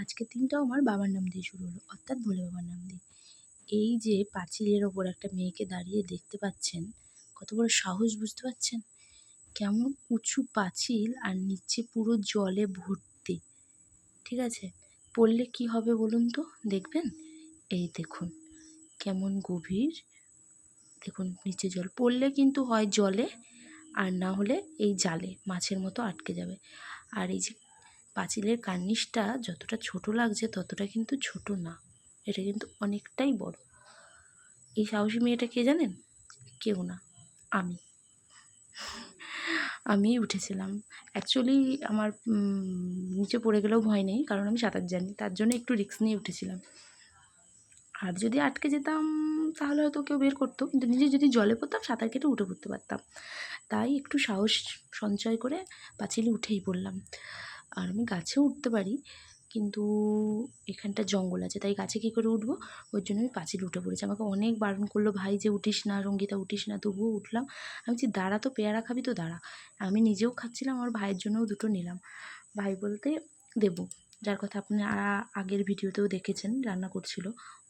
আজকের দিনটাও আমার বাবার নাম দিয়ে শুরু হলো, অর্থাৎ ভোলে বাবার নাম দিয়ে। এই যে পাঁচিলের ওপর একটা মেয়েকে দাঁড়িয়ে দেখতে পাচ্ছেন, কত বড় সাহস বুঝতে পারছেন? কেমন উঁচু পাঁচিল আর নিচে পুরো জলে ভর্তি, ঠিক আছে? পড়লে কি হবে বলুন তো, দেখবেন? এই দেখুন কেমন গভীর, দেখুন নিচে জল। পড়লে কিন্তু হয় জলে, আর না হলে এই জালে মাছের মতো আটকে যাবে। আর এই যে পাঁচিলের কার্নিশটা যতটা ছোট লাগছে ততটা কিন্তু ছোট না, এটা কিন্তু অনেকটাই বড়। এই সাহসী মেয়েটা কে জানেন? কেউ না, আমি আমিই উঠেছিলাম। অ্যাকচুয়ালি আমার নিচে পড়ে গেলেও ভয় নেই, কারণ আমি সাঁতার জানি, তার জন্য একটু রিস্ক নিয়ে উঠেছিলাম। আর যদি আটকে যেতাম তাহলে হয়তো কেউ বের করতো, কিন্তু নিজে যদি জলে পড়তাম সাঁতার কেটে উঠে পড়তে পারতাম। তাই একটু সাহস সঞ্চয় করে পাঁচিলে উঠেই পড়লাম। আর আমি গাছেও উঠতে পারি, কিন্তু এখানটা জঙ্গল আছে, তাই গাছে কী করে উঠবো? ওই জন্য আমি পাঁচিলে উঠে পড়েছি। আমাকে অনেক বারণ করলো ভাই যে উঠিস না সঙ্গীতা, উঠিস না, তবুও উঠলাম। আমি বলছি দাঁড়া, তো পেয়ারা খাবি তো দাঁড়া। আমি নিজেও খাচ্ছিলাম, আমার ভাইয়ের জন্যও দুটো নিলাম। ভাই বলতে দেবো, যার কথা আপনি আগের ভিডিওতেও দেখেছেন, রান্না করছিল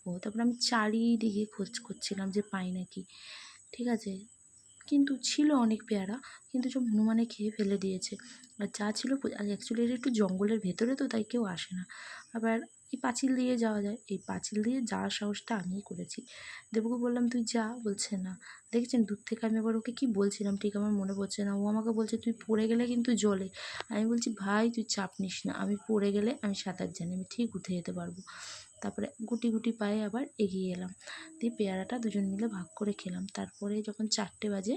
ও। তারপরে আমি চারিদিকে খোঁজ করছিলাম যে পাই নাকি, ঠিক আছে? কিন্তু ছিল অনেক পেয়ারা, কিন্তু সব হনুমানে খেয়ে ফেলে দিয়েছে। আর যা ছিল আর অ্যাকচুয়ালি এটা একটু জঙ্গলের ভেতরে, তো তাই কেউ আসে না। আবার এই পাঁচিল দিয়ে যাওয়া যায়, এই পাঁচিল দিয়ে যাওয়ার সাহসটা আমিই করেছি। দেবুকে বললাম তুই যা, বলছে না। দেখেছেন দূর থেকে আমি আবার ওকে কী বলছিলাম ঠিক আমার মনে পড়ছে না, ও আমাকে বলছে তুই পড়ে গেলে কিন্তু জলে। আমি বলছি ভাই তুই চাপ নিস না, আমি পড়ে গেলে আমি সাঁতার জানি, আমি ঠিক উঠে যেতে পারবো। তারপরে গুটি গুটি পায়ে আবার এগিয়ে এলাম, দিয়ে পেয়ারাটা দুজন মিলে ভাগ করে খেলাম। তারপরে যখন 4টে বাজে,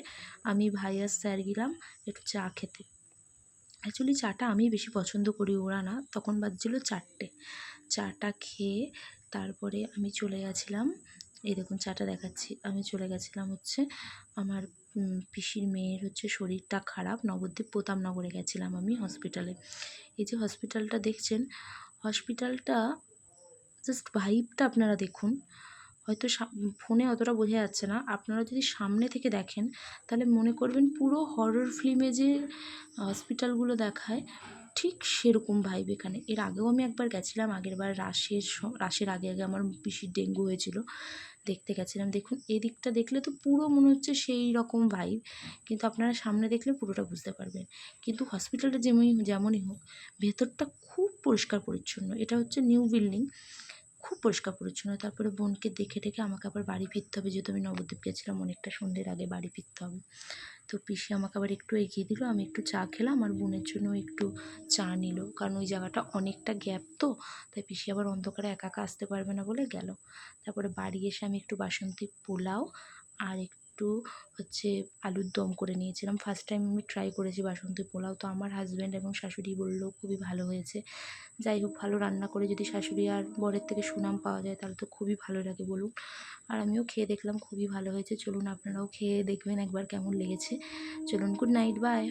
আমি ভাই আর স্যার গেলাম একটু চা খেতে। অ্যাকচুয়ালি চাটা আমি বেশি পছন্দ করি, ওরা না। তখন বাজছিল 4টে। চাটা খেয়ে তারপরে আমি চলে গেছিলাম, এই দেখুন চাটা দেখাচ্ছি, আমি চলে গেছিলাম হচ্ছে আমার পিসির মেয়ের হচ্ছে শরীরটা খারাপ, নবদ্বীপ প্রতাপনগরে গেছিলাম আমি হসপিটালে। এই যে হসপিটালটা দেখছেন, হসপিটালটা জাস্ট ভাইবটা আপনারা দেখুন। হয়তো ফোনে অতটা বোঝা যাচ্ছে না, আপনারা যদি সামনে থেকে দেখেন তাহলে মনে করবেন পুরো হরর ফিল্মে যে হসপিটালগুলো দেখায় ঠিক সেরকম ভাইব এখানে। এর আগেও আমি একবার গেছিলাম, আগেরবার রাসের আগে আগে আমার পিসির ডেঙ্গু হয়েছিল, দেখতে গেছিলাম। দেখুন এদিকটা দেখলে তো পুরো মনে হচ্ছে সেই রকম ভাইব, কিন্তু আপনারা সামনে দেখলে পুরোটা বুঝতে পারবেন। কিন্তু হসপিটালটা যেমনই হোক, ভেতরটা খুব পরিষ্কার পরিচ্ছন্ন। এটা হচ্ছে নিউ বিল্ডিং, খুব পরিষ্কার পরিচ্ছন্ন। তারপরে বোনকে দেখে টেখে আমাকে আবার বাড়ি ফিরতে হবে, যেহেতু আমি নবদ্বীপ গেছিলাম, অনেকটা সন্ধ্যের আগে বাড়ি ফিরতে হবে। তো পিসি আমাকে আবার একটু এগিয়ে দিল, আমি একটু চা খেলাম, আর বোনের জন্য একটু চা নিল, কারণ ওই জায়গাটা অনেকটা গ্যাপ তো, তাই পিসি আবার অন্ধকারে একা একা আসতে পারবে না বলে গেল। তারপরে বাড়ি এসে আমি একটু বাসন্তী পোলাও আর একটু হচ্ছে আলুর দম করে নিয়েছিলাম। ফার্স্ট টাইম আমি ট্রাই করেছি বাসন্তী পোলাও, তো আমার হাজব্যান্ড এবং শাশুড়ি বললো খুবই ভালো হয়েছে। যাই হোক, ভালো রান্না করে যদি শাশুড়ি আর বরের থেকে সুনাম পাওয়া যায় তাহলে তো খুবই ভালো লাগে বলুন। আর আমিও খেয়ে দেখলাম খুবই ভালো হয়েছে। চলুন আপনারাও খেয়ে দেখবেন একবার কেমন লেগেছে। চলুন, গুড নাইট, বাই।